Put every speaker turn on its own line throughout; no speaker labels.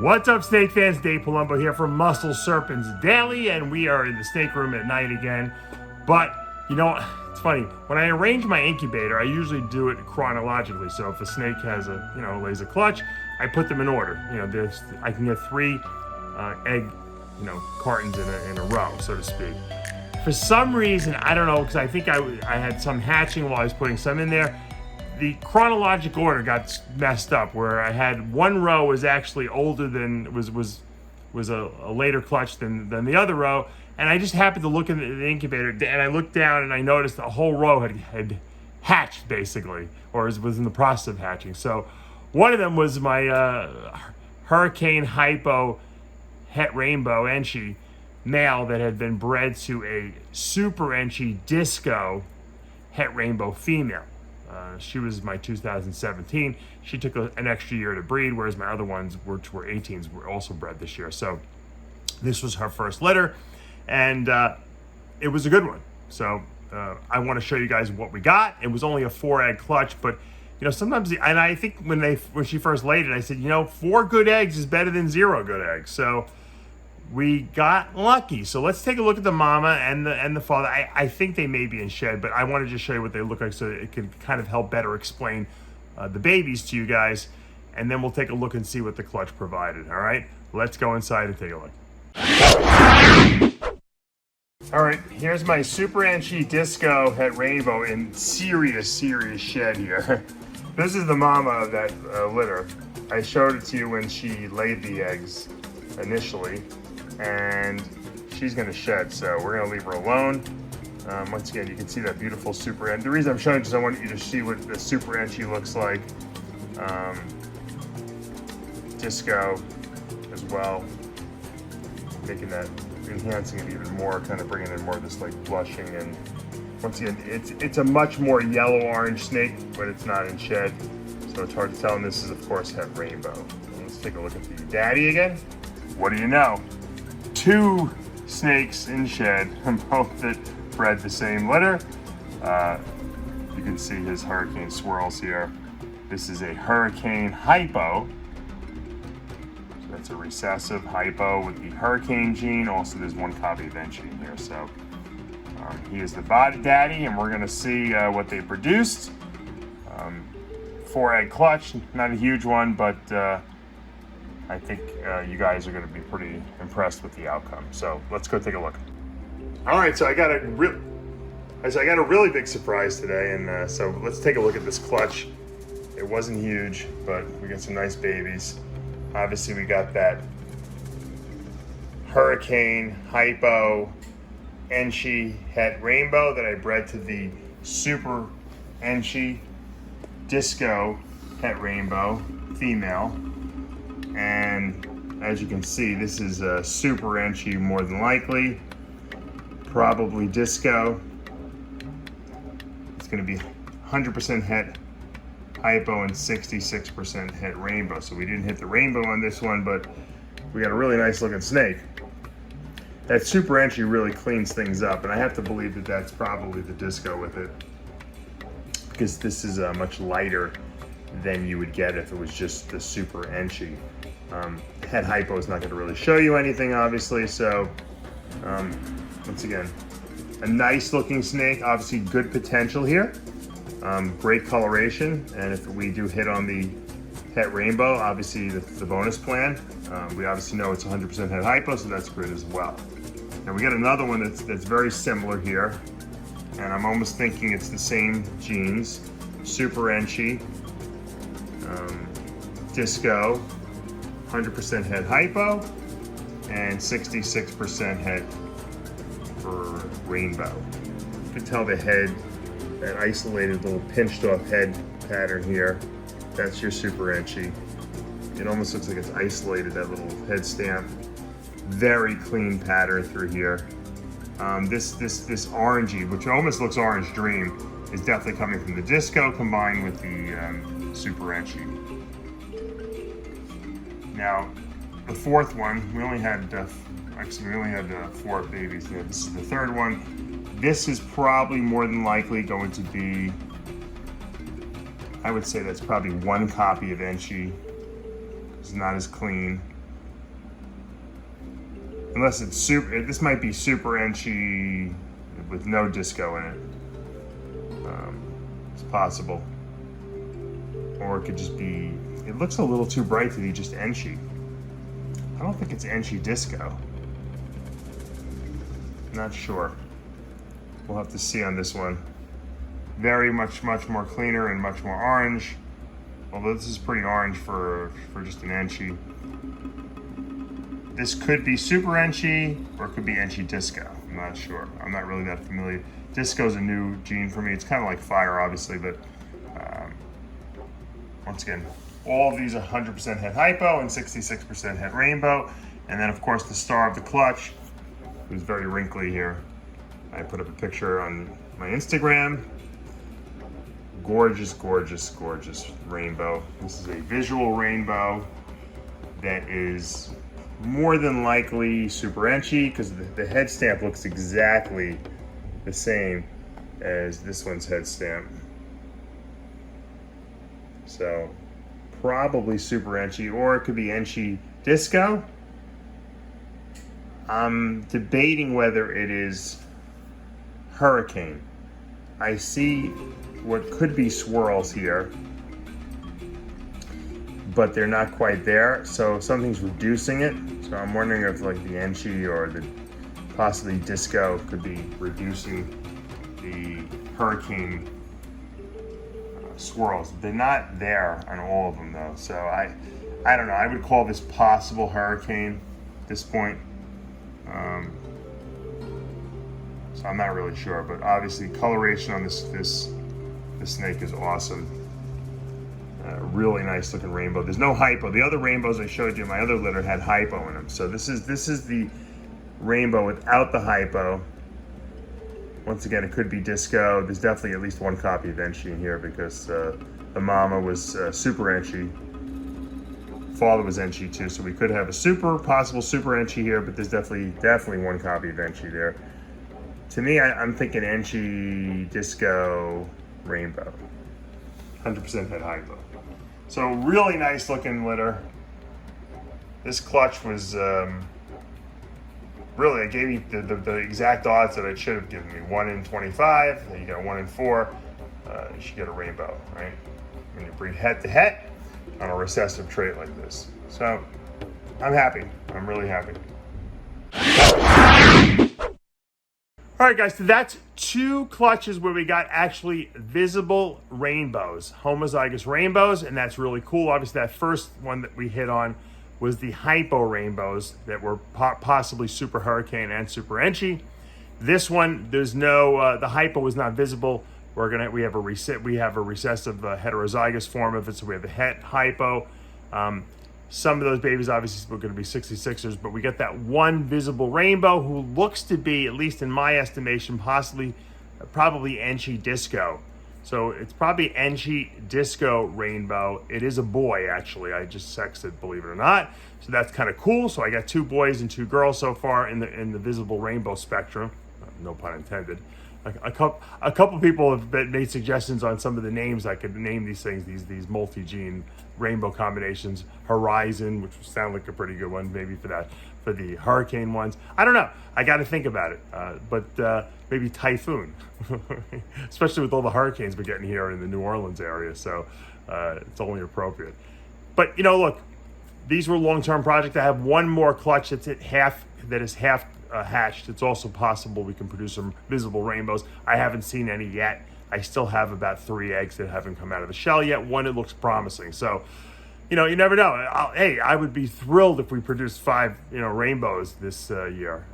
What's up, snake fans? Dave Palumbo here from Muscle Serpents Daily, and we are in the snake room at night again. But, you know, it's funny. When I arrange my incubator, I usually do it chronologically. So if a snake has lays a clutch, I put them in order. I can get 3 egg, cartons in a row, so to speak. For some reason, I don't know, because I think I had some hatching while I was putting some in there. The chronological order got messed up, where I had one row was actually older than was a later clutch than the other row, and I just happened to look in the incubator, and I looked down and I noticed the whole row had hatched basically, or was in the process of hatching. So one of them was my Hurricane Hypo Het Rainbow Enchi male that had been bred to a Super Enchi Disco Het Rainbow female. She was my 2017. She took an extra year to breed, whereas my other ones, which were 18s, were also bred this year. So this was her first litter, and it was a good one. So I want to show you guys what we got. It was only a 4-egg clutch, but sometimes, and I think when she first laid it, I said, 4 good eggs is better than 0 good eggs. So we got lucky. So let's take a look at the mama and the father. I think they may be in shed, but I want to just show you what they look like so it can kind of help better explain the babies to you guys. And then we'll take a look and see what the clutch provided. All right, let's go inside and take a look. All right, here's my Super Enchi Disco Het Rainbow in serious shed here. This is the mama of that litter. I showed it to you when she laid the eggs initially, and she's gonna shed, so we're gonna leave her alone. Once again, you can see that beautiful Super Enchi. The reason I'm showing it is I want you to see what the Super Enchi looks like. Disco as well, enhancing it even more, kind of bringing in more of this like blushing. And once again, it's a much more yellow-orange snake, but it's not in shed, so it's hard to tell. And this is, of course, Het Rainbow. Let's take a look at the daddy again. What do you know? 2 snakes in shed, both that bred the same litter. You can see his hurricane swirls here. This is a Hurricane Hypo. So that's a recessive Hypo with the hurricane gene. Also, there's 1 copy of Enchi in here. So he is the daddy, and we're gonna see what they produced. 4-egg clutch, not a huge one, but I think you guys are going to be pretty impressed with the outcome. So let's go take a look. All right, so I got a really big surprise today, and so let's take a look at this clutch. It wasn't huge, but we got some nice babies. Obviously, we got that Hurricane Hypo Enchi Het Rainbow that I bred to the Super Enchi Disco Het Rainbow female. And as you can see, this is a Super Enchi more than likely, probably Disco. It's going to be 100% Het Hypo and 66% Het Rainbow. So we didn't hit the rainbow on this one, but we got a really nice looking snake. That Super Enchi really cleans things up, and I have to believe that that's probably the Disco with it, because this is much lighter than you would get if it was just the Super Enchi. Het Hypo is not going to really show you anything, obviously. So once again, a nice looking snake, obviously good potential here, great coloration, and if we do hit on the Het Rainbow, obviously the bonus plan, we obviously know it's 100% Het Hypo, so that's good as well. Now we got another one that's very similar here, and I'm almost thinking it's the same genes. Super Enchi, Disco, 100% Het Hypo, and 66% Het for Rainbow. You can tell the head, that isolated little pinched off head pattern here. That's your Super Enchi. It almost looks like it's isolated, that little head stamp. Very clean pattern through here. This orangey, which almost looks Orange Dream, is definitely coming from the Disco combined with the Super Enchi. Now, the 4th one, we only had 4 babies here. This is the 3rd one. This is probably more than likely going to be, I would say that's probably 1 copy of Enchi. It's not as clean. Unless it's super, this might be super Enchi with no disco in it. It's possible. Or it could just be, it looks a little too bright to be just Enchi. I don't think it's Enchi disco. Not sure. We'll have to see on this one. Very much more cleaner and much more orange. Although this is pretty orange for just an Enchi. This could be super Enchi or it could be Enchi disco. I'm not sure. I'm not really that familiar. Disco's a new gene for me. It's kind of like fire, obviously, but once again, all of these are 100% het hypo and 66% het rainbow. And then, of course, the star of the clutch, who's very wrinkly here. I put up a picture on my Instagram. Gorgeous, gorgeous, gorgeous rainbow. This is a visual rainbow that is more than likely super Enchi because the head stamp looks exactly the same as this one's head stamp. So probably super Enchi, or it could be Enchi disco. I'm debating whether it is hurricane. I see what could be swirls here, but they're not quite there, so something's reducing it. So I'm wondering if like the Enchi or the possibly disco could be reducing the hurricane swirls. They're not there on all of them though, so I don't know. I would call this possible hurricane at this point. So I'm not really sure, but obviously coloration on this snake is awesome. Really nice looking rainbow. There's no hypo. The other rainbows I showed you in my other litter had hypo in them. So this is the rainbow without the hypo. Once again, it could be disco. There's definitely at least one copy of Enchi in here because the mama was super Enchi. Father was Enchi too, so we could have a possible super Enchi here, but there's definitely one copy of Enchi there. To me, I'm thinking Enchi disco rainbow. 100% het hypo. So really nice looking litter. This clutch was really, it gave me the exact odds that it should have given me. 1 in 25, then you got 1 in 4, you should get a rainbow, right? When you breed het to het on a recessive trait like this. So I'm happy, I'm really happy. All right, guys, so that's 2 clutches where we got actually visible rainbows, homozygous rainbows, and that's really cool. Obviously, that first one that we hit on was the hypo rainbows that were possibly super hurricane and super Enchi. This one, there's no, the hypo was not visible. We have a recessive heterozygous form of it, so we have the het hypo. Some of those babies obviously are going to be 66ers, but we get that one visible rainbow who looks to be, at least in my estimation, probably Enchi disco. So it's probably Enchi disco rainbow. It is a boy, actually. I just sexted, believe it or not. So that's kind of cool. So I got 2 boys and 2 girls so far in the visible rainbow spectrum. No pun intended. A couple people have made suggestions on some of the names I could name these things, these multi-gene rainbow combinations. Horizon, which would sound like a pretty good one, maybe for the hurricane ones. I don't know. I got to think about it. But maybe typhoon, especially with all the hurricanes we're getting here in the New Orleans area. So it's only appropriate. But look, these were long-term projects. I have one more clutch that's half hatched. It's also possible we can produce some visible rainbows. I haven't seen any yet. I still have about 3 eggs that haven't come out of the shell yet. One, it looks promising. So, you never know. I would be thrilled if we produced 5, rainbows this year.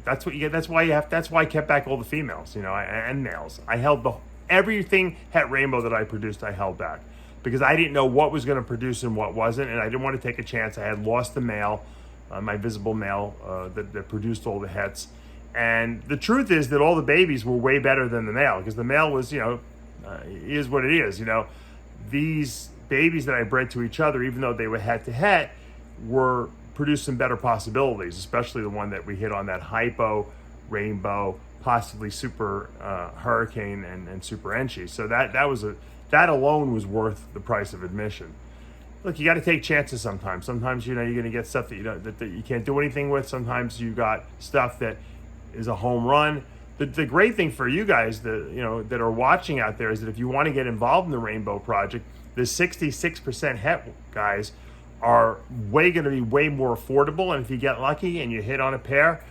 That's what you get. That's why I kept back all the females, and males. I held everything het rainbow that I produced. I held back because I didn't know what was going to produce and what wasn't, and I didn't want to take a chance. I had lost the male. My visible male that produced all the hets. And the truth is that all the babies were way better than the male because the male was, is what it is. These babies that I bred to each other, even though they were het to het, were producing better possibilities, especially the one that we hit on that hypo, rainbow, possibly super hurricane and super Enchi. So that alone was worth the price of admission. look, you got to take chances sometimes. Sometimes, you're going to get stuff that that you can't do anything with. Sometimes you got stuff that is a home run. The great thing for you guys that are watching out there is that if you want to get involved in the Rainbow Project, the 66% het guys are going to be way more affordable. And if you get lucky and you hit on a pair,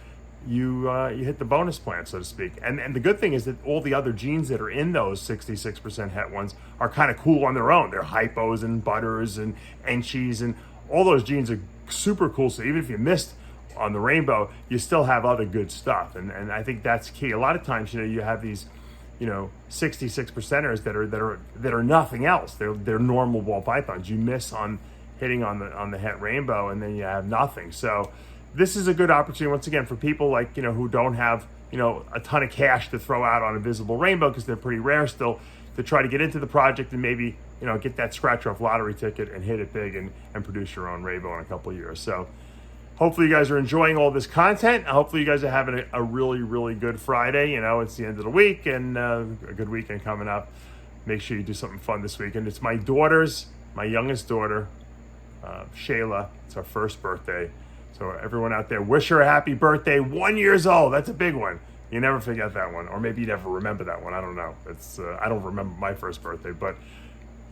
you hit the bonus plan, so to speak. And the good thing is that all the other genes that are in those 66% het ones are kind of cool on their own. They're hypos and butters and enchis, and all those genes are super cool. So even if you missed on the rainbow, you still have other good stuff. And I think that's key. A lot of times, you have these 66%ers that are nothing else. They're normal ball pythons. You miss on hitting on the het rainbow, and then you have nothing. So this is a good opportunity once again for people like who don't have a ton of cash to throw out on a visible rainbow, because they're pretty rare still, to try to get into the project and maybe get that scratch off lottery ticket and hit it big and produce your own rainbow in a couple of years. So hopefully you guys are enjoying all this content. Hopefully you guys are having a really, really good Friday. It's the end of the week and a good weekend coming up. Make sure you do something fun this weekend. It's my youngest daughter, Shayla. It's her first birthday. So everyone out there, wish her a happy birthday. 1 year old. That's a big one. You never forget that one. Or maybe you never remember that one. I don't know. I don't remember my first birthday, but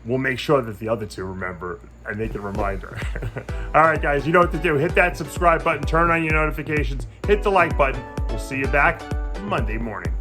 we'll make sure that the other two remember and they can remind her. All right, guys, you know what to do. Hit that subscribe button, turn on your notifications, hit the like button. We'll see you back Monday morning.